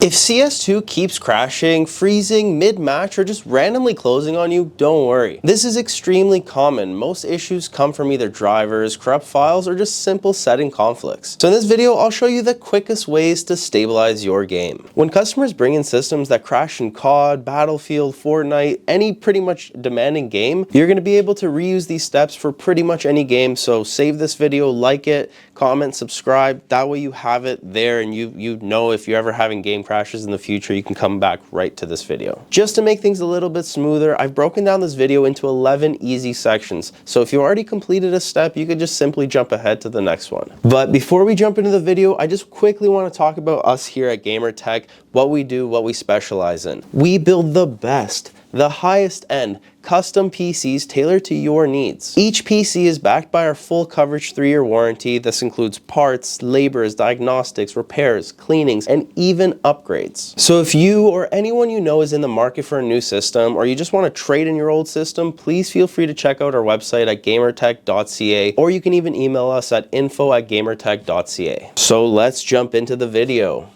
If CS2 keeps crashing, freezing, mid-match, or just randomly closing on you, don't worry. This is extremely common. Most issues come from either drivers, corrupt files, or just simple setting conflicts. So in this video, I'll show you the quickest ways to stabilize your game. When customers bring in systems that crash in COD, Battlefield, Fortnite, any pretty much demanding game, you're going to be able to reuse these steps for pretty much any game. So save this video, like it, comment, subscribe. That way you have it there and you know if you're ever having game crashes in the future, you can come back right to this video. Just to make things a little bit smoother, I've broken down this video into 11 easy sections. So if you already completed a step, you could just simply jump ahead to the next one. But before we jump into the video, I just quickly want to talk about us here at GamerTech, what we do, what we specialize in. We build the best, the highest end, custom PCs tailored to your needs. Each PC is backed by our full coverage 3-year warranty. This includes parts, labors, diagnostics, repairs, cleanings, and even upgrades. So if you or anyone you know is in the market for a new system, or you just want to trade in your old system, please feel free to check out our website at gamertech.ca, or you can even email us at info@gamertech.ca. So let's jump into the video.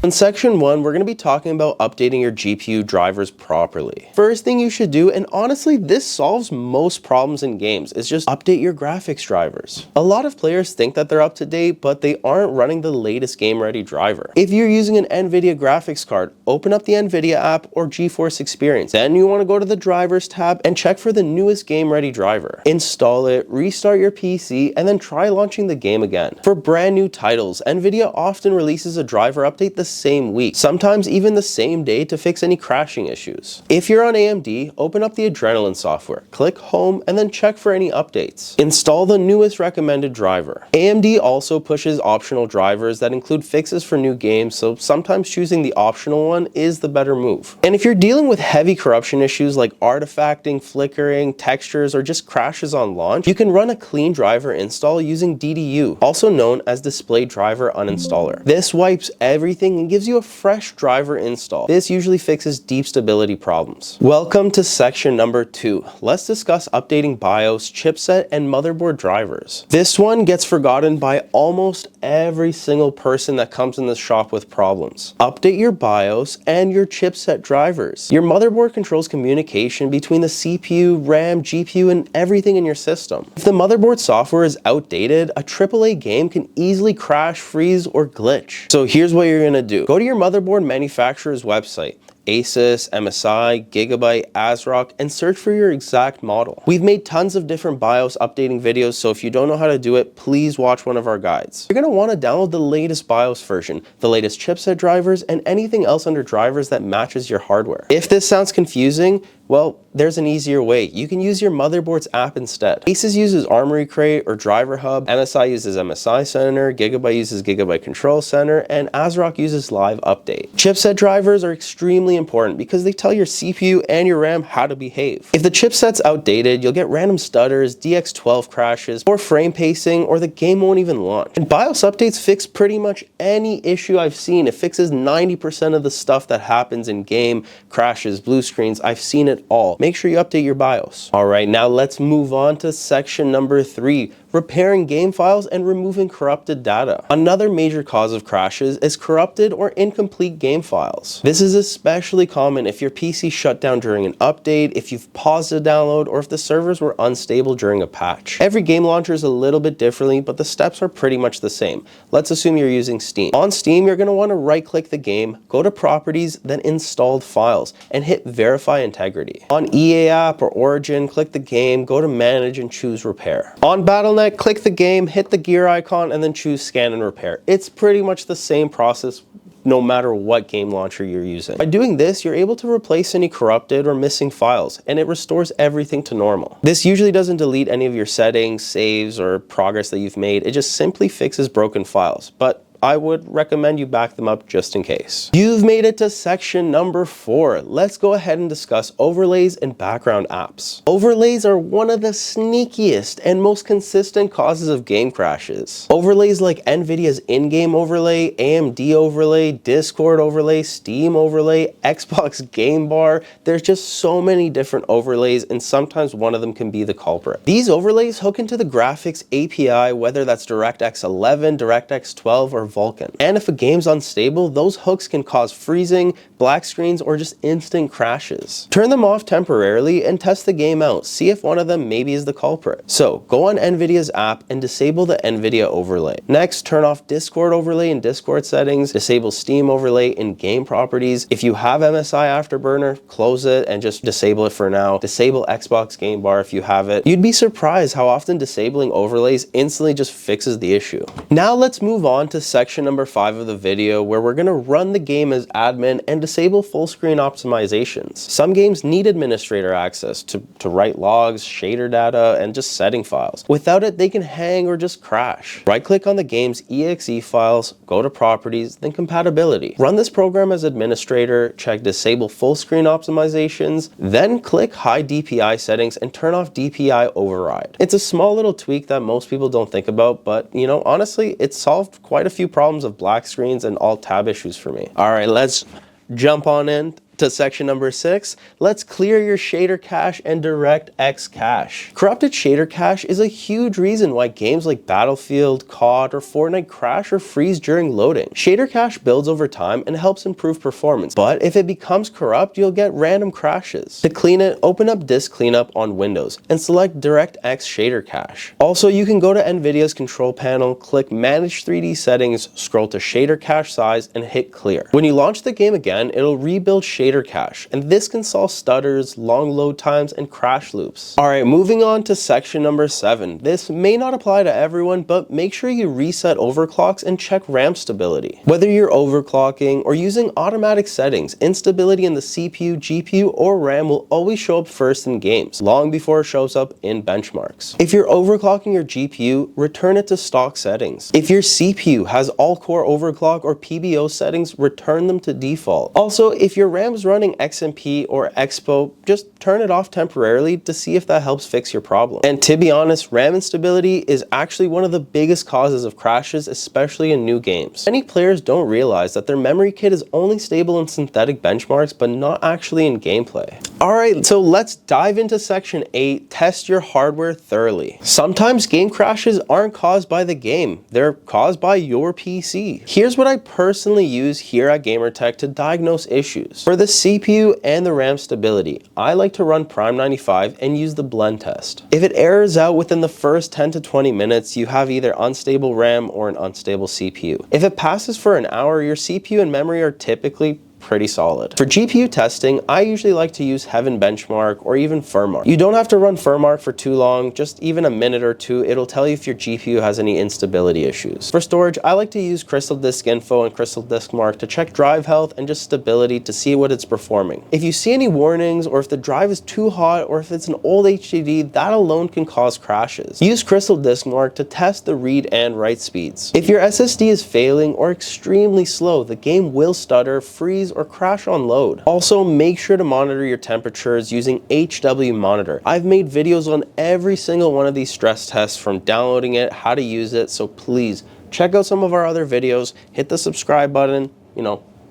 In section 1, we're going to be talking about updating your GPU drivers properly. First thing you should do, and honestly this solves most problems in games, is just update your graphics drivers. A lot of players think that they're up to date, but they aren't running the latest game-ready driver. If you're using an NVIDIA graphics card, open up the NVIDIA app or GeForce Experience. Then you want to go to the drivers tab and check for the newest game-ready driver. Install it, restart your PC, and then try launching the game again. For brand new titles, NVIDIA often releases a driver update the same week, sometimes even the same day, to fix any crashing issues. If you're on AMD, open up the Adrenaline software, click Home, and then check for any updates. Install the newest recommended driver. AMD also pushes optional drivers that include fixes for new games, so sometimes choosing the optional one is the better move. And if you're dealing with heavy corruption issues like artifacting, flickering, textures, or just crashes on launch, you can run a clean driver install using DDU, also known as Display Driver Uninstaller. This wipes everything and gives you a fresh driver install. This usually fixes deep stability problems. Welcome to section number 2. Let's discuss updating BIOS, chipset, and motherboard drivers. This one gets forgotten by almost every single person that comes in the shop with problems. Update your BIOS and your chipset drivers. Your motherboard controls communication between the CPU, RAM, GPU, and everything in your system. If the motherboard software is outdated, a AAA game can easily crash, freeze, or glitch. So here's what you're gonna do. Go to your motherboard manufacturer's website, Asus, MSI, Gigabyte, ASRock, and search for your exact model. We've made tons of different BIOS updating videos, so if you don't know how to do it, please watch one of our guides. You're going to want to download the latest BIOS version, the latest chipset drivers, and anything else under drivers that matches your hardware. If this sounds confusing, well, there's an easier way. You can use your motherboard's app instead. Asus uses Armory Crate or Driver Hub, MSI uses MSI Center, Gigabyte uses Gigabyte Control Center, and ASRock uses Live Update. Chipset drivers are extremely important because they tell your CPU and your RAM how to behave. If the chipset's outdated, you'll get random stutters, DX12 crashes, or frame pacing, or the game won't even launch. And BIOS updates fix pretty much any issue I've seen. It fixes 90% of the stuff that happens in game, crashes, blue screens. I've seen it all. Make sure you update your BIOS. All right, now let's move on to section number 3. Repairing game files and removing corrupted data. Another major cause of crashes is corrupted or incomplete game files. This is especially common if your PC shut down during an update, if you've paused a download, or if the servers were unstable during a patch. Every game launcher is a little bit differently, but the steps are pretty much the same. Let's assume you're using Steam. On Steam, you're going to want to right-click the game, go to Properties, then Installed Files, and hit Verify Integrity. On EA app or Origin, click the game, go to Manage, and choose Repair. On Battle.net, click the game, hit the gear icon, and then choose Scan and Repair. It's pretty much the same process no matter what game launcher you're using. By doing this, you're able to replace any corrupted or missing files, and it restores everything to normal. This usually doesn't delete any of your settings, saves, or progress that you've made. It just simply fixes broken files. But I would recommend you back them up just in case. You've made it to section number 4. Let's go ahead and discuss overlays and background apps. Overlays are one of the sneakiest and most consistent causes of game crashes. Overlays like NVIDIA's in-game overlay, AMD overlay, Discord overlay, Steam overlay, Xbox Game Bar, there's just so many different overlays, and sometimes one of them can be the culprit. These overlays hook into the graphics API, whether that's DirectX 11, DirectX 12, or Vulkan. And if a game's unstable, those hooks can cause freezing, black screens, or just instant crashes. Turn them off temporarily and test the game out. See if one of them maybe is the culprit. So go on NVIDIA's app and disable the NVIDIA overlay. Next, turn off Discord overlay in Discord settings, disable Steam overlay in game properties. If you have MSI Afterburner, close it and just disable it for now. Disable Xbox Game Bar if you have it. You'd be surprised how often disabling overlays instantly just fixes the issue. Now let's move on to section number 5 of the video, where we're going to run the game as admin and disable full screen optimizations. Some games need administrator access to write logs, shader data, and just setting files. Without it, they can hang or just crash. Right click on the game's exe files, go to properties, then compatibility. Run this program as administrator, check disable full screen optimizations, then click hide DPI settings and turn off DPI override. It's a small little tweak that most people don't think about, but you know, honestly, it solved quite a few problems of black screens and alt tab issues for me. All right, let's jump on in to section number 6. Let's clear your shader cache and DirectX cache. Corrupted shader cache is a huge reason why games like Battlefield, COD, or Fortnite crash or freeze during loading. Shader cache builds over time and helps improve performance, but if it becomes corrupt, you'll get random crashes. To clean it, open up Disk Cleanup on Windows and select DirectX shader cache. Also, you can go to NVIDIA's control panel, click Manage 3D Settings, scroll to shader cache size, and hit clear. When you launch the game again, it'll rebuild shader cache, and this can solve stutters, long load times, and crash loops. Alright, moving on to section number 7. This may not apply to everyone, but make sure you reset overclocks and check RAM stability. Whether you're overclocking or using automatic settings, instability in the CPU, GPU, or RAM will always show up first in games, long before it shows up in benchmarks. If you're overclocking your GPU, return it to stock settings. If your CPU has all-core overclock or PBO settings, return them to default. Also, if your RAM is running XMP or Expo, just turn it off temporarily to see if that helps fix your problem. And to be honest, RAM instability is actually one of the biggest causes of crashes, especially in new games. Many players don't realize that their memory kit is only stable in synthetic benchmarks, but not actually in gameplay. Alright, so let's dive into section 8, test your hardware thoroughly. Sometimes game crashes aren't caused by the game, they're caused by your PC. Here's what I personally use here at GamerTech to diagnose issues. For the CPU and the RAM stability, I like to run Prime 95 and use the blend test. If it errors out within the first 10 to 20 minutes, you have either unstable RAM or an unstable CPU. If it passes for an hour, your CPU and memory are typically pretty solid. For GPU testing, I usually like to use Heaven Benchmark or even Firmark. You don't have to run Firmark for too long, just even a minute or two. It'll tell you if your GPU has any instability issues. For storage, I like to use Crystal Disk Info and Crystal Disk Mark to check drive health and just stability to see what it's performing. If you see any warnings, or if the drive is too hot, or if it's an old HDD, that alone can cause crashes. Use Crystal Disk Mark to test the read and write speeds. If your SSD is failing or extremely slow, the game will stutter, freeze, or crash on load. Also, make sure to monitor your temperatures using HW Monitor. I've made videos on every single one of these stress tests, from downloading it, how to use it, so please check out some of our other videos, hit the subscribe button,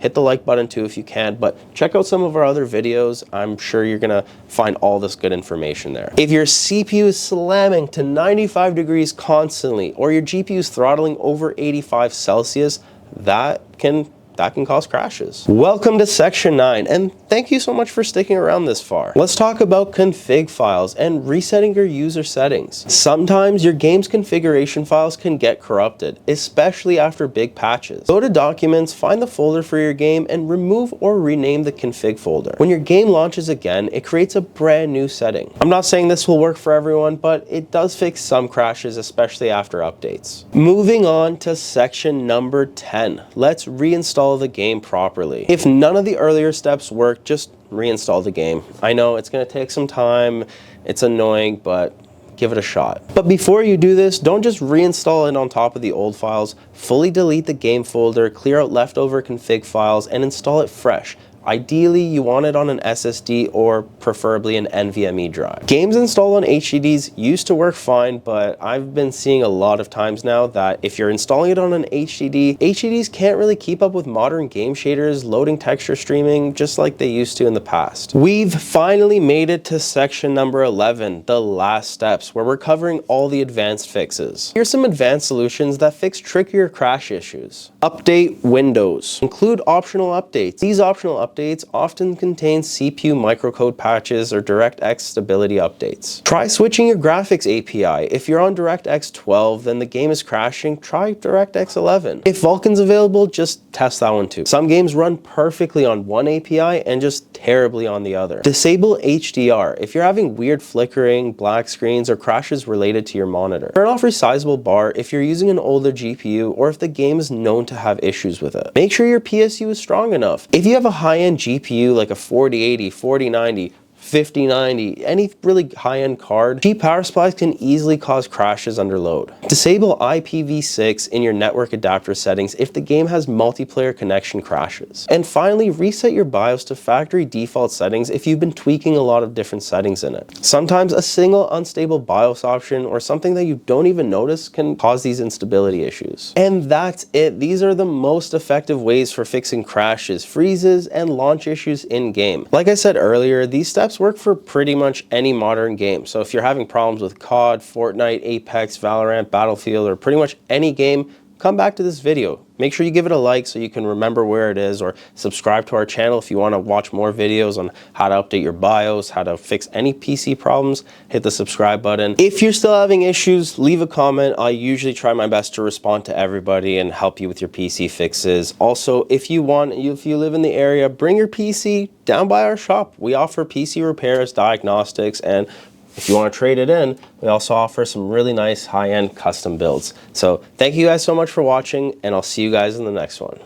hit the like button too if you can, but check out some of our other videos. I'm sure you're gonna find all this good information there. If your CPU is slamming to 95 degrees constantly, or your GPU is throttling over 85 Celsius, that can cause crashes. Welcome to section 9, and thank you so much for sticking around this far. Let's talk about config files and resetting your user settings. Sometimes your game's configuration files can get corrupted, especially after big patches. Go to Documents, find the folder for your game, and remove or rename the config folder. When your game launches again, it creates a brand new setting. I'm not saying this will work for everyone, but it does fix some crashes, especially after updates. Moving on to section number 10. Let's reinstall the game properly. If none of the earlier steps work, just reinstall the game. I know it's going to take some time, it's annoying, but give it a shot. But before you do this, don't just reinstall it on top of the old files. Fully delete the game folder, clear out leftover config files, and install it fresh. Ideally, you want it on an SSD or preferably an NVMe drive. Games installed on HDDs used to work fine, but I've been seeing a lot of times now that if you're installing it on an HDD, HDDs can't really keep up with modern game shaders, loading texture streaming, just like they used to in the past. We've finally made it to section number 11, the last steps, where we're covering all the advanced fixes. Here's some advanced solutions that fix trickier crash issues. Update Windows. Include optional updates. These optional updates often contain CPU microcode patches or DirectX stability updates. Try switching your graphics API. If you're on DirectX 12, then the game is crashing, try DirectX 11. If Vulkan's available, just test that one too. Some games run perfectly on one API and just terribly on the other. Disable HDR. If you're having weird flickering, black screens, or crashes related to your monitor. Turn off resizable bar if you're using an older GPU or if the game is known to have issues with it. Make sure your PSU is strong enough. If you have a high-end GPU like a 4080, 4090, 5090, any really high-end card, cheap power supplies can easily cause crashes under load. Disable IPv6 in your network adapter settings if the game has multiplayer connection crashes. And finally, reset your BIOS to factory default settings if you've been tweaking a lot of different settings in it. Sometimes a single unstable BIOS option or something that you don't even notice can cause these instability issues. And that's it. These are the most effective ways for fixing crashes, freezes, and launch issues in-game. Like I said earlier, these steps work for pretty much any modern game. So if you're having problems with COD, Fortnite, Apex, Valorant, Battlefield, or pretty much any game, come back to this video. Make sure you give it a like so you can remember where it is, or subscribe to our channel if you want to watch more videos on how to update your BIOS, how to fix any PC problems. Hit the subscribe button. If you're still having issues, leave a comment. I usually try my best to respond to everybody and help you with your PC fixes. Also, if you live in the area, bring your PC down by our shop. We offer PC repairs, diagnostics, and if you want to trade it in, we also offer some really nice high-end custom builds. So thank you guys so much for watching, and I'll see you guys in the next one.